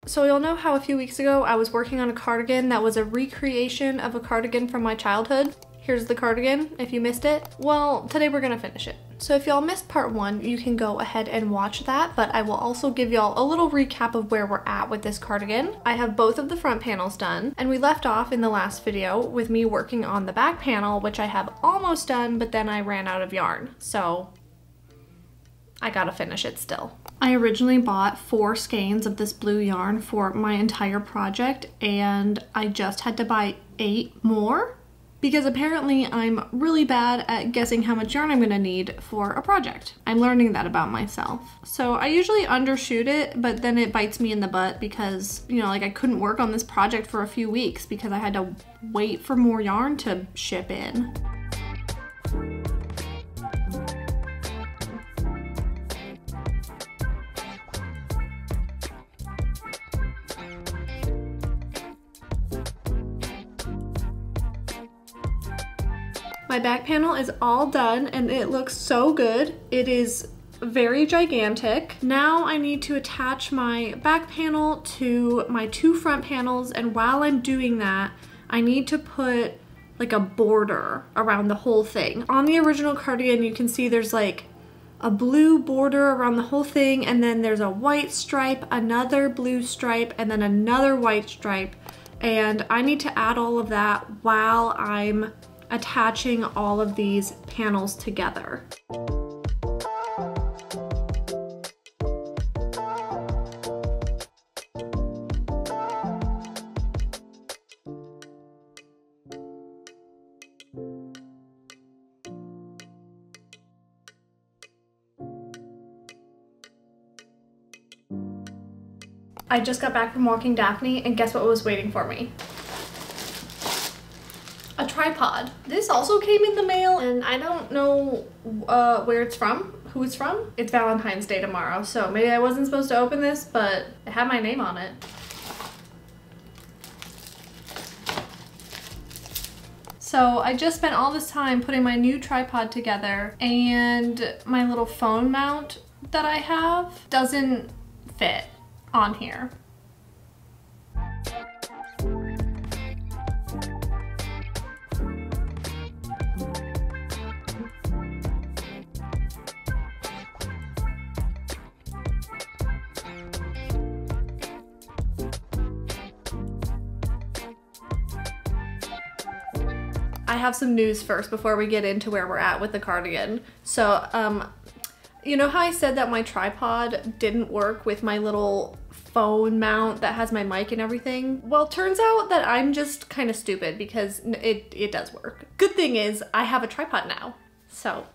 So you'll know how a few weeks ago I was working on a cardigan that was a recreation of a cardigan from my childhood. Here's the cardigan if you missed it. Well, today we're gonna finish it. So if y'all missed part 1, you can go ahead and watch that, but I will also give y'all a little recap of where we're at with this cardigan. I have both of the front panels done, and we left off in the last video with me working on the back panel, which I have almost done, but then I ran out of yarn. So I gotta finish it still. I originally bought 4 skeins of this blue yarn for my entire project, and I just had to buy 8 more because apparently I'm really bad at guessing how much yarn I'm gonna need for a project. I'm learning that about myself. So I usually undershoot it, but then it bites me in the butt because, you know, like I couldn't work on this project for a few weeks because I had to wait for more yarn to ship in. My back panel is all done and it looks so good. It is very gigantic. Now I need to attach my back panel to my 2 front panels, and while I'm doing that, I need to put like a border around the whole thing. On the original cardigan, you can see there's like a blue border around the whole thing, and then there's a white stripe, another blue stripe, and then another white stripe. And I need to add all of that while I'm attaching all of these panels together. I just got back from walking Daphne, and guess what was waiting for me? A tripod. This also came in the mail, and I don't know where it's from, who it's from. It's Valentine's Day tomorrow, so maybe I wasn't supposed to open this, but it had my name on it. So I just spent all this time putting my new tripod together, and my little phone mount that I have doesn't fit on here. I have some news first before we get into where we're at with the cardigan. So, you know how I said that my tripod didn't work with my little phone mount that has my mic and everything? Well, turns out that I'm just kind of stupid because it does work. Good thing is I have a tripod now. So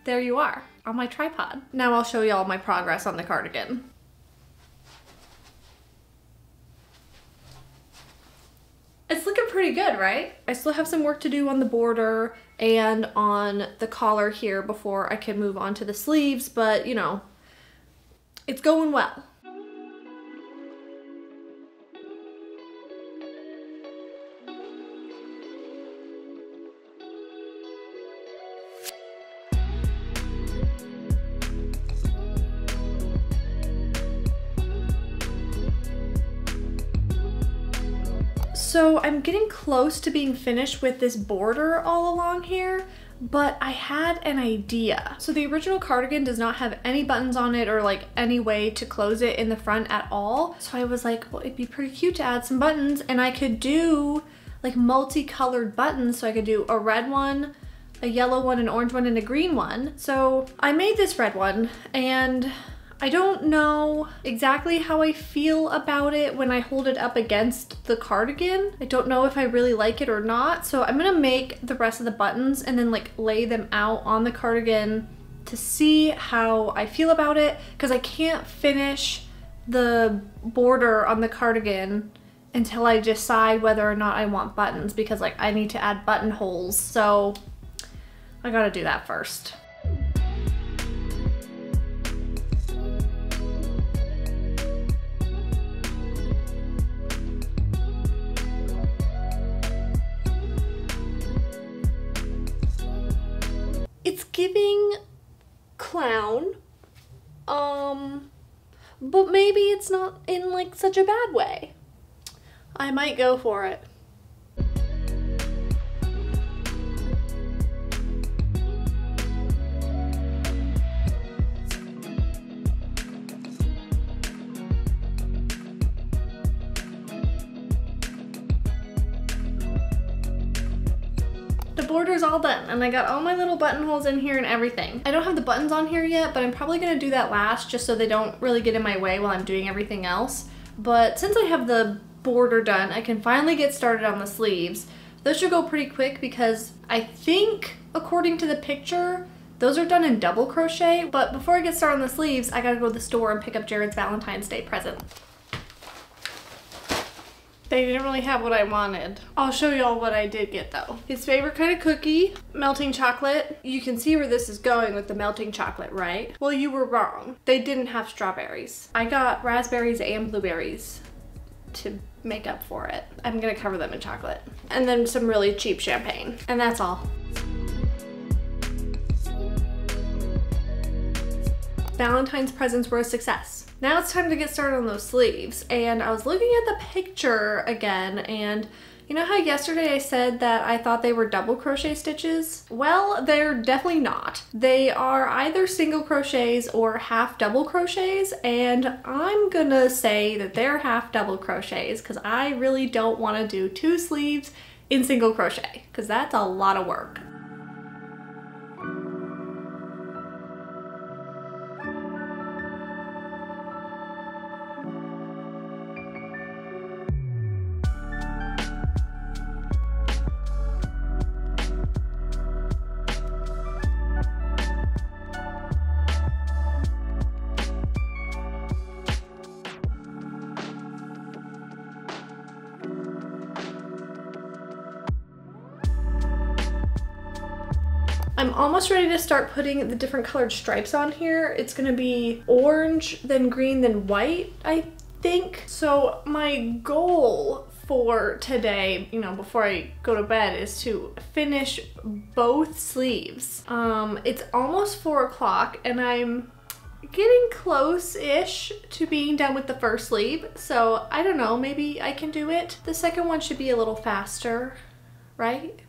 there you are on my tripod. Now I'll show you all my progress on the cardigan. It's looking pretty good, right? I still have some work to do on the border and on the collar here before I can move on to the sleeves, but you know, it's going well. So I'm getting close to being finished with this border all along here, but I had an idea. So the original cardigan does not have any buttons on it or like any way to close it in the front at all. So I was like, well, it'd be pretty cute to add some buttons, and I could do like multicolored buttons. So I could do a red one, a yellow one, an orange one, and a green one. So I made this red one, and I don't know exactly how I feel about it when I hold it up against the cardigan. I don't know if I really like it or not. So I'm gonna make the rest of the buttons and then like lay them out on the cardigan to see how I feel about it, because I can't finish the border on the cardigan until I decide whether or not I want buttons, because like I need to add buttonholes. So I gotta do that first. It's giving clown, but maybe it's not in like such a bad way. I might go for it. The border's all done and I got all my little buttonholes in here and everything. I don't have the buttons on here yet, but I'm probably gonna do that last just so they don't really get in my way while I'm doing everything else. But since I have the border done, I can finally get started on the sleeves. Those should go pretty quick because I think, according to the picture, those are done in double crochet. But before I get started on the sleeves, I gotta go to the store and pick up Jared's Valentine's Day present. They didn't really have what I wanted. I'll show y'all what I did get though. His favorite kind of cookie, melting chocolate. You can see where this is going with the melting chocolate, right? Well, you were wrong. They didn't have strawberries. I got raspberries and blueberries to make up for it. I'm gonna cover them in chocolate. And then some really cheap champagne. And that's all. Valentine's presents were a success. Now it's time to get started on those sleeves. And I was looking at the picture again, and you know how yesterday I said that I thought they were double crochet stitches? Well, they're definitely not. They are either single crochets or half double crochets, and I'm gonna say that they're half double crochets because I really don't want to do 2 sleeves in single crochet because that's a lot of work. I'm almost ready to start putting the different colored stripes on here. It's gonna be orange, then green, then white, I think. So my goal for today, you know, before I go to bed, is to finish both sleeves. It's almost 4 o'clock and I'm getting close-ish to being done with the first sleeve. So I don't know, maybe I can do it. The second one should be a little faster, right?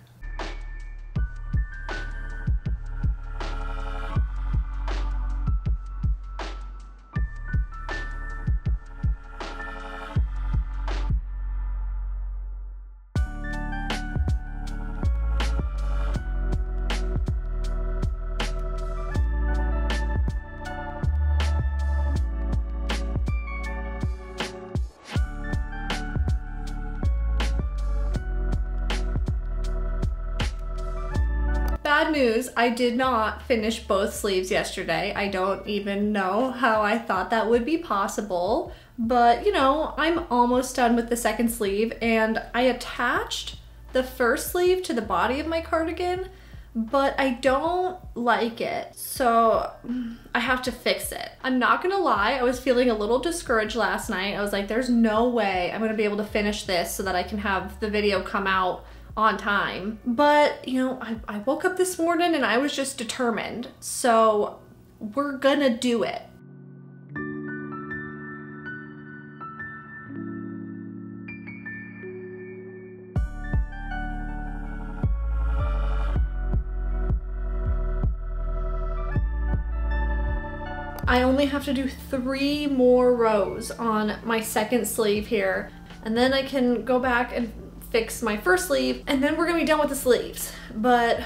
Bad news, I did not finish both sleeves yesterday. I don't even know how I thought that would be possible, but you know, I'm almost done with the second sleeve and I attached the first sleeve to the body of my cardigan, but I don't like it, so I have to fix it. I'm not gonna lie, I was feeling a little discouraged last night. I was like, there's no way I'm gonna be able to finish this so that I can have the video come out on time. But you know, I woke up this morning and I was just determined. So we're gonna do it. I only have to do 3 more rows on my second sleeve here, and then I can go back and fix my first sleeve, and then we're gonna be done with the sleeves. But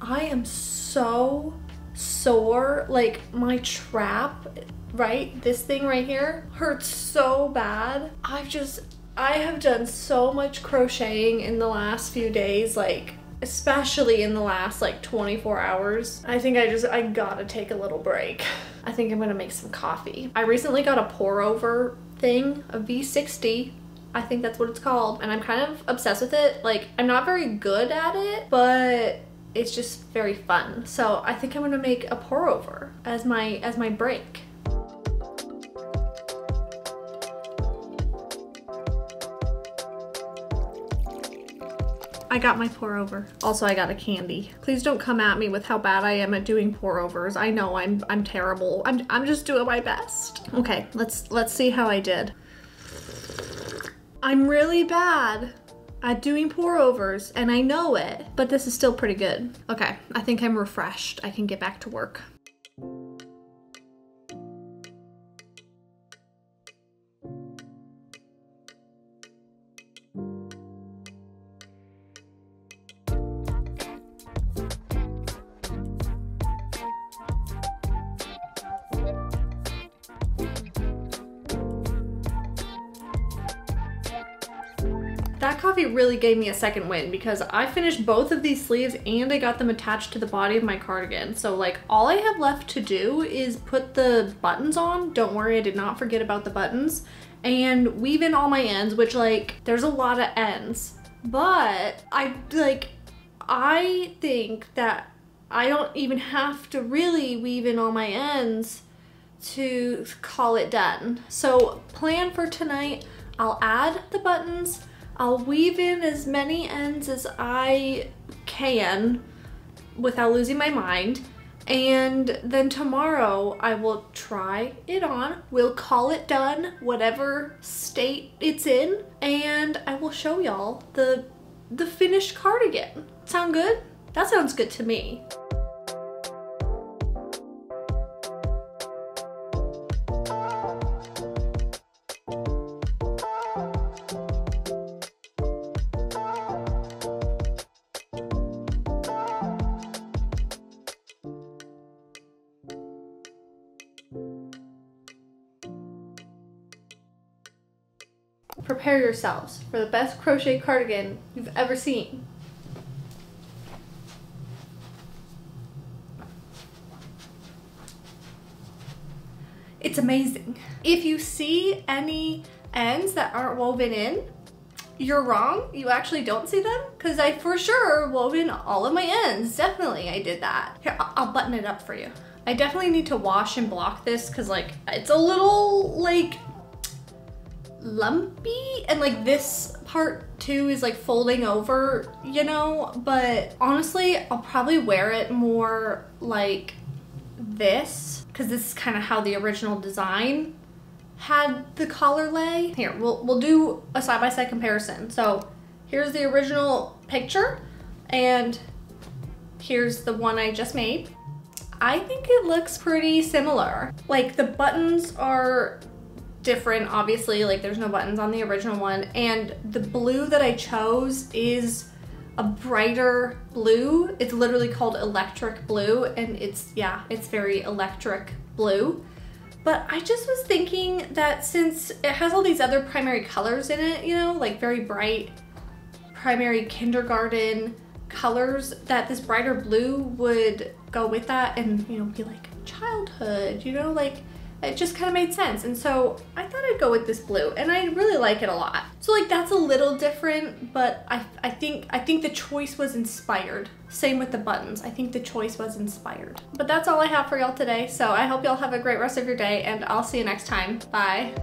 I am so sore. Like my trap, right, this thing right here hurts so bad. I have done so much crocheting in the last few days, like especially in the last like 24 hours. I think I gotta take a little break. I think I'm gonna make some coffee. I recently got a pour over thing, a V60. I think that's what it's called, and I'm kind of obsessed with it. Like, I'm not very good at it, but it's just very fun. So I think I'm gonna make a pour over as my break. I got my pour over. Also, I got a candy. Please don't come at me with how bad I am at doing pour overs. I know I'm terrible. I'm just doing my best. Okay, let's see how I did. I'm really bad at doing pour overs and I know it, but this is still pretty good. Okay, I think I'm refreshed. I can get back to work. That coffee really gave me a second win because I finished both of these sleeves and I got them attached to the body of my cardigan. So like all I have left to do is put the buttons on. Don't worry, I did not forget about the buttons. And weave in all my ends, which like there's a lot of ends. But I think that I don't even have to really weave in all my ends to call it done. So plan for tonight, I'll add the buttons, I'll weave in as many ends as I can without losing my mind. And then tomorrow I will try it on. We'll call it done, whatever state it's in. And I will show y'all the finished cardigan. Sound good? That sounds good to me. Prepare yourselves for the best crochet cardigan you've ever seen. It's amazing. If you see any ends that aren't woven in, you're wrong. You actually don't see them because I for sure wove in all of my ends. Definitely I did that. Here, I'll button it up for you. I definitely need to wash and block this because like it's a little like lumpy and like this part too is like folding over, you know, but honestly I'll probably wear it more like this because this is kind of how the original design had the collar lay. Here, we'll do a side-by-side comparison. So here's the original picture and here's the one I just made. I think it looks pretty similar. Like the buttons are different, obviously, like there's no buttons on the original one, and the blue that I chose is a brighter blue. It's literally called electric blue, and it's very electric blue. But I just was thinking that since it has all these other primary colors in it, you know, like very bright primary kindergarten colors, that this brighter blue would go with that and, you know, be like childhood, you know, like it just kind of made sense. And so I thought I'd go with this blue and I really like it a lot. So like that's a little different, but I think the choice was inspired. Same with the buttons. I think the choice was inspired. But that's all I have for y'all today. So I hope y'all have a great rest of your day and I'll see you next time. Bye.